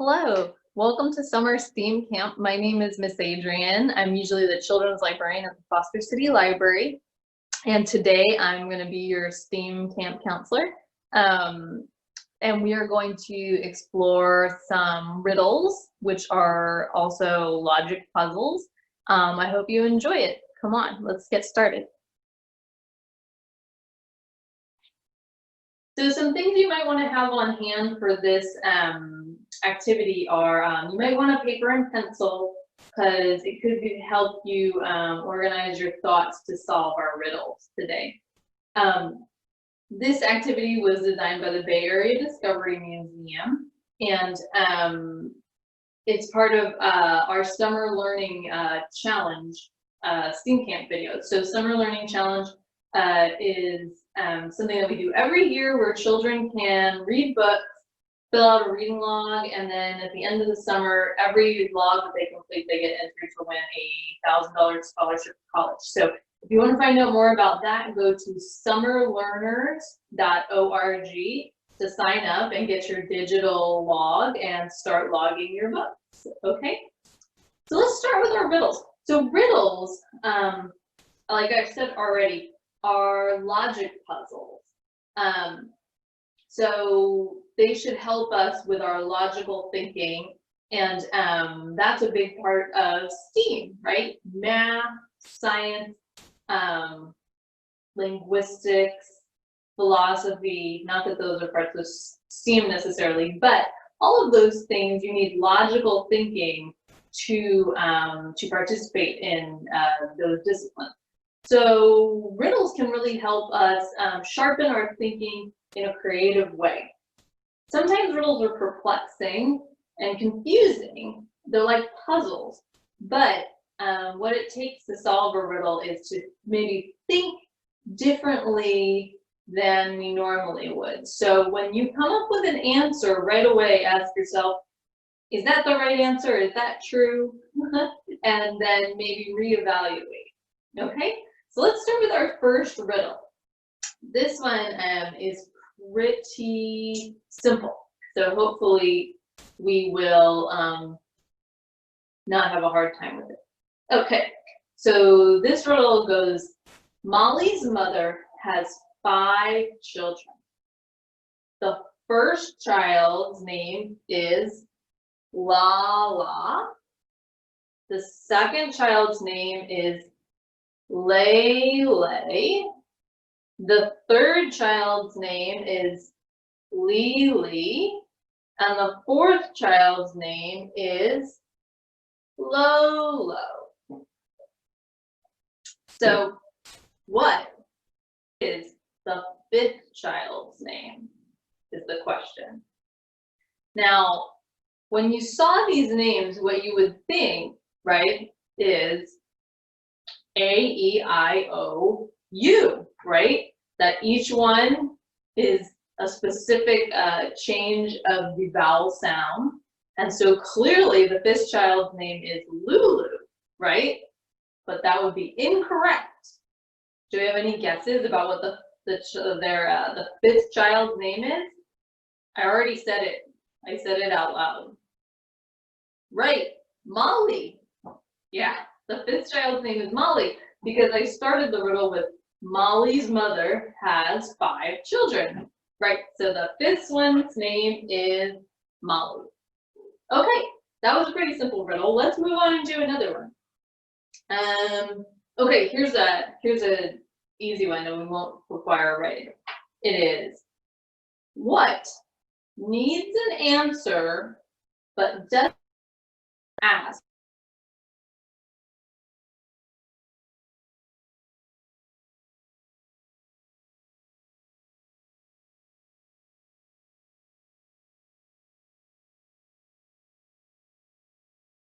Hello, welcome to summer STEAM camp. My name is Miss Adrienne. I'm usually the children's librarian at the Foster City Library. And today I'm going to be your STEAM camp counselor. And we are going to explore some riddles, which are also logic puzzles. I hope you enjoy it. Come on, let's get started. So some things you might want to have on hand for this activity are you might want a paper and pencil because it could help you organize your thoughts to solve our riddles today. This activity was designed by the Bay Area Discovery Museum, and it's part of our Summer Learning Challenge STEAM Camp video. So Summer Learning Challenge is something that we do every year where children can read books, fill out a reading log, and then at the end of the summer, every log that they complete, they get entered to win a $1,000 scholarship to college. So if you want to find out more about that, go to summerlearners.org to sign up and get your digital log and start logging your books. Okay, so let's start with our riddles. So riddles, like I've said already, are logic puzzles. So they should help us with our logical thinking, and that's a big part of STEAM, right? Math, science, linguistics, philosophy, not that those are parts of STEAM necessarily, but all of those things you need logical thinking to participate in those disciplines. So riddles can really help us sharpen our thinking in a creative way. Sometimes riddles are perplexing and confusing. They're like puzzles, but what it takes to solve a riddle is to maybe think differently than we normally would. So when you come up with an answer, right away ask yourself, is that the right answer? Is that true? And then maybe reevaluate. Okay, so let's start with our first riddle. This one is pretty simple, so hopefully we will not have a hard time with it. Okay, so this riddle goes, Molly's mother has 5 children. The first child's name is Lala. The second child's name is Lele. The third child's name is Lily. And the fourth child's name is Lolo. So what is the 5th child's name is the question. Now, when you saw these names, what you would think, right, is A-E-I-O-U, right? That each one is a specific change of the vowel sound. And so clearly the 5th child's name is Lulu, right? But that would be incorrect. Do we have any guesses about what the 5th child's name is? I already said it. I said it out loud. Right, Molly. Yeah, the 5th child's name is Molly because I started the riddle with Molly's mother has 5 children. Right, so the 5th one's name is Molly. Okay, that was a pretty simple riddle. Let's move on and do another one. Okay, here's a easy one and we won't require a writing. It is, what needs an answer but doesn't ask?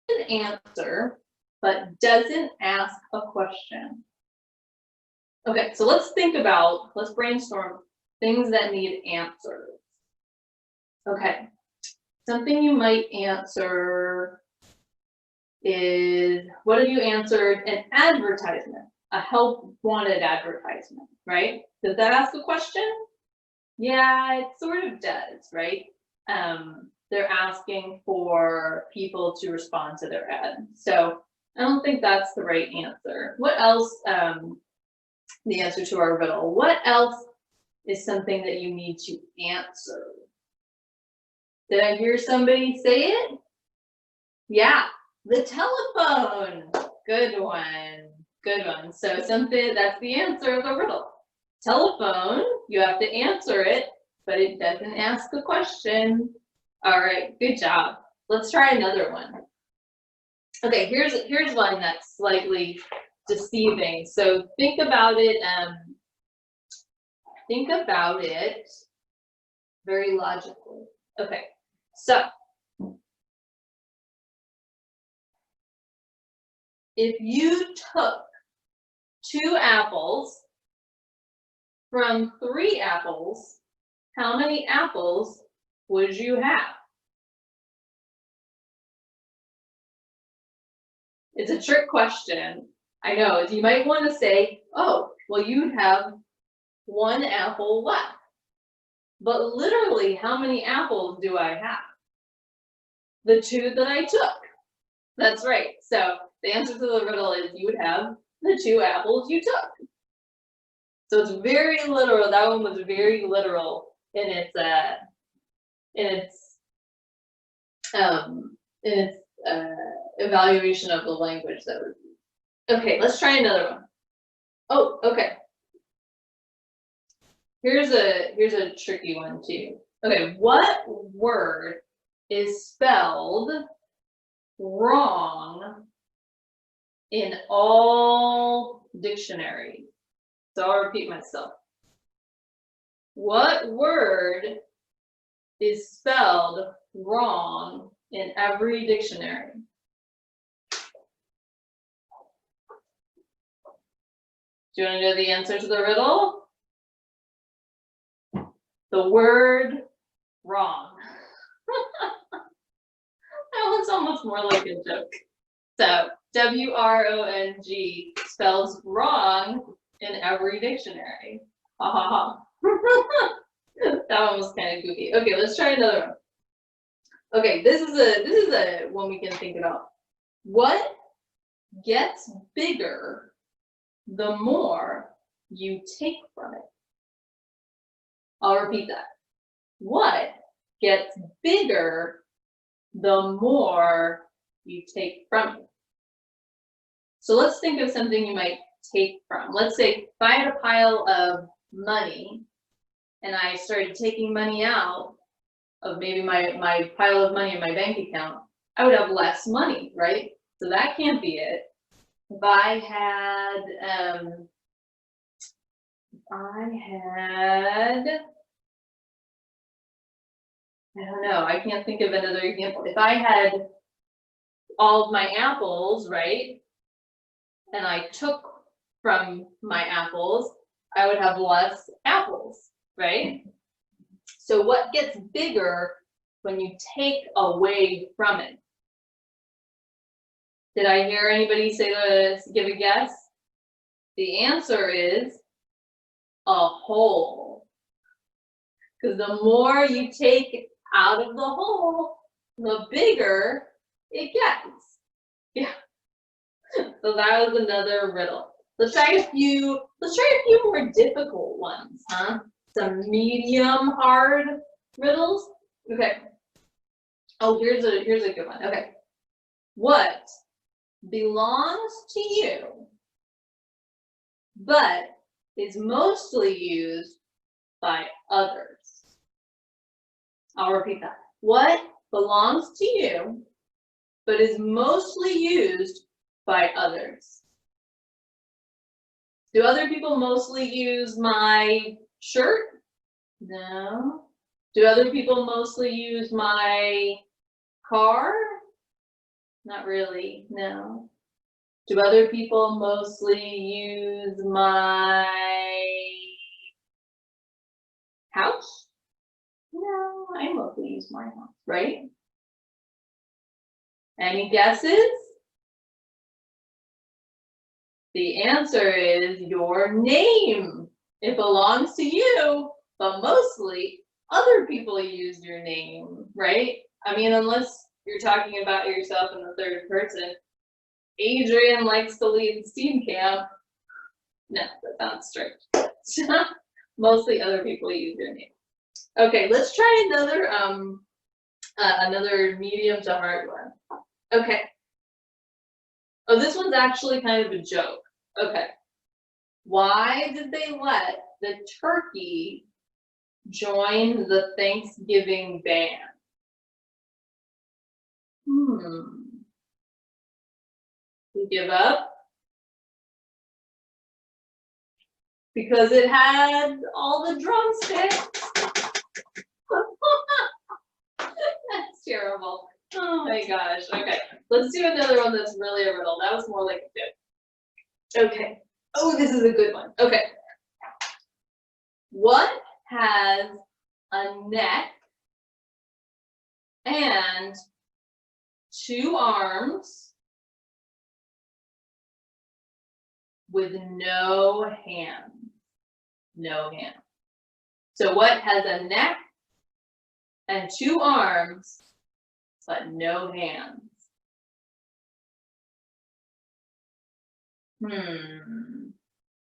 An answer but doesn't ask a question. Okay, so let's brainstorm things that need answers. Okay, something you might answer is, what have you answered? An advertisement, a help wanted advertisement, right? Does that ask a question? Yeah, it sort of does, right? they're asking for people to respond to their ad. So I don't think that's the right answer. What else, the answer to our riddle, what else is something that you need to answer? Did I hear somebody say it? Yeah, the telephone. Good one. Good one. So something, that's the answer of the riddle. Telephone, you have to answer it, but it doesn't ask a question. All right, good job. Let's try another one. Okay, here's one that's slightly deceiving. So think about it very logically. Okay, so if you took 2 apples from 3 apples, how many apples would you have? It's a trick question. I know, you might want to say, oh, well, you'd have 1 apple left. But literally, how many apples do I have? The 2 that I took. That's right. So the answer to the riddle is you would have the 2 apples you took. So it's very literal. That one was very literal in its evaluation of the language that was used. Okay, let's try another one. Oh, okay. Here's a tricky one too. Okay, what word is spelled wrong in all dictionaries? So I'll repeat myself. What word is spelled wrong in every dictionary? Do you want to know the answer to the riddle? The word wrong. That one's almost more like a joke. So W-R-O-N-G spells wrong in every dictionary. Ha ha ha. That one was kind of goofy. Okay, let's try another one. Okay, this is a one we can think about. What gets bigger the more you take from it? I'll repeat that. What gets bigger the more you take from it? So let's think of something you might take from. Let's say if I had a pile of money and I started taking money out of maybe my pile of money in my bank account, I would have less money, right? So that can't be it. If I had, I don't know, I can't think of another example. If I had all of my apples, right, and I took from my apples, I would have less apples, right? So what gets bigger when you take away from it? Did I hear anybody say this, give a guess? The answer is a hole. Because the more you take out of the hole, the bigger it gets. Yeah. So that was another riddle. Let's try a few more difficult ones, huh? Some medium hard riddles. Okay. Oh, here's a good one. Okay. What belongs to you, but is mostly used by others? I'll repeat that. What belongs to you, but is mostly used by others? Do other people mostly use my shirt? No. Do other people mostly use my car? Not really, no. Do other people mostly use my house? No, I mostly use my house, right? Any guesses? The answer is your name. It belongs to you, but mostly other people use your name, right? I mean, unless you're talking about yourself in the third person. Adrienne likes to lead steam camp. No, that sounds strict. Mostly other people use your name. Okay, let's try another medium to hard one. Okay. Oh, this one's actually kind of a joke. Okay. Why did they let the turkey join the Thanksgiving band? You give up? Because it had all the drumsticks. That's terrible. Oh my gosh. Okay, let's do another one that's really a riddle. That was more like a joke. Okay. Oh, this is a good one. Okay. What has a neck and 2 arms with no hands? No hands. So what has a neck and 2 arms but no hands?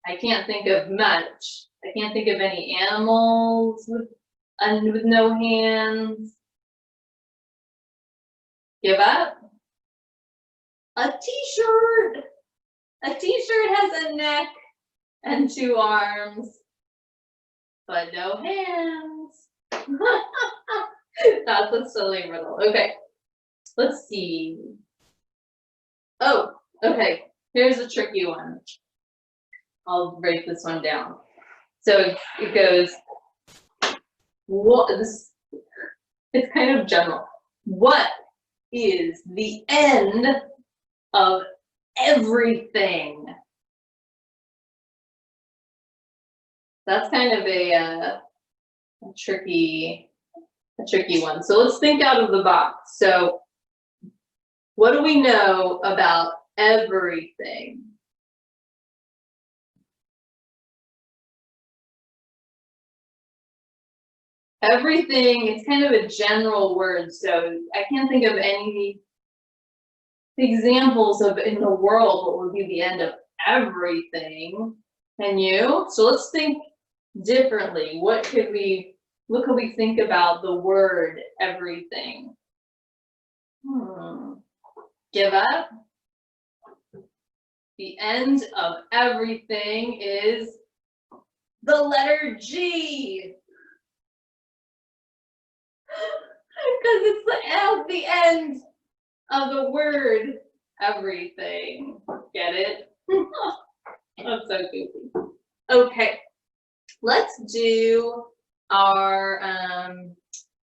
I can't think of much. I can't think of any animals with no hands. Give up? A t-shirt. A t-shirt has a neck and 2 arms, but no hands. That's a silly riddle. Okay, let's see. Oh, okay, here's a tricky one. I'll break this one down. So it goes, it's kind of general. What is the end of everything? That's kind of a tricky one. So let's think out of the box. So what do we know about everything? Everything, it's kind of a general word, so I can't think of any examples of in the world what would be the end of everything. Can you? So let's think differently. What could we think about the word everything? Give up? The end of everything is the letter G. Because it's the end of the word everything. Get it? That's so goofy. Okay, let's do our,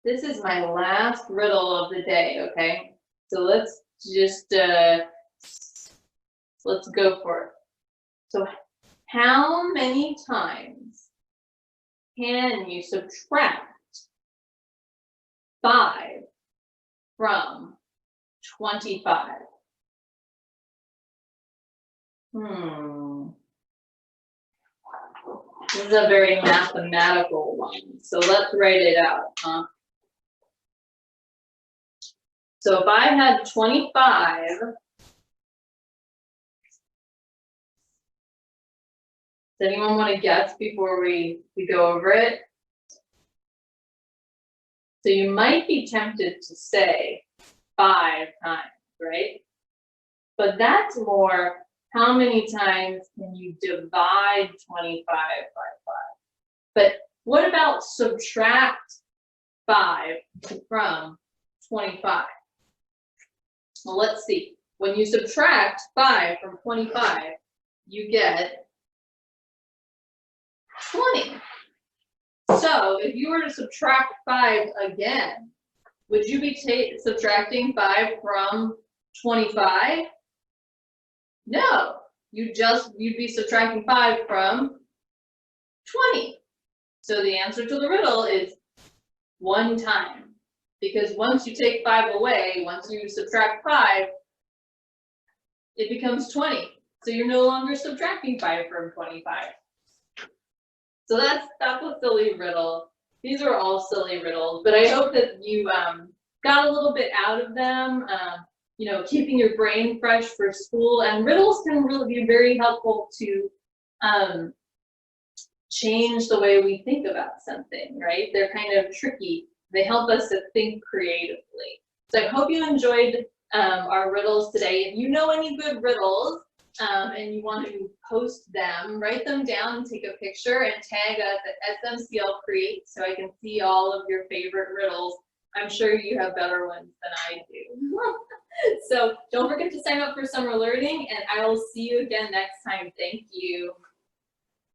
this is my last riddle of the day, okay? So let's just, let's go for it. So how many times can you subtract 5 from 25? This is a very mathematical one, so let's write it out, huh? So if I had 25, does anyone want to guess before we go over it? So you might be tempted to say 5 times, right? But that's more, how many times can you divide 25 by 5? But what about subtract 5 from 25? Well, let's see. When you subtract 5 from 25, you get 20. So if you were to subtract 5 again, would you be subtracting 5 from 25? No, you'd be subtracting 5 from 20. So the answer to the riddle is 1 time. Because once you take 5 away, once you subtract 5, it becomes 20. So you're no longer subtracting 5 from 25. So that's a silly riddle. These are all silly riddles, but I hope that you got a little bit out of them. You know, keeping your brain fresh for school, and riddles can really be very helpful to change the way we think about something, right? They're kind of tricky. They help us to think creatively. So I hope you enjoyed our riddles today. If you know any good riddles and you want to post them, write them down and take a picture and tag us at SMCL Create so I can see all of your favorite riddles. I'm sure you have better ones than I do. So don't forget to sign up for summer learning, and I will see you again next time. Thank you.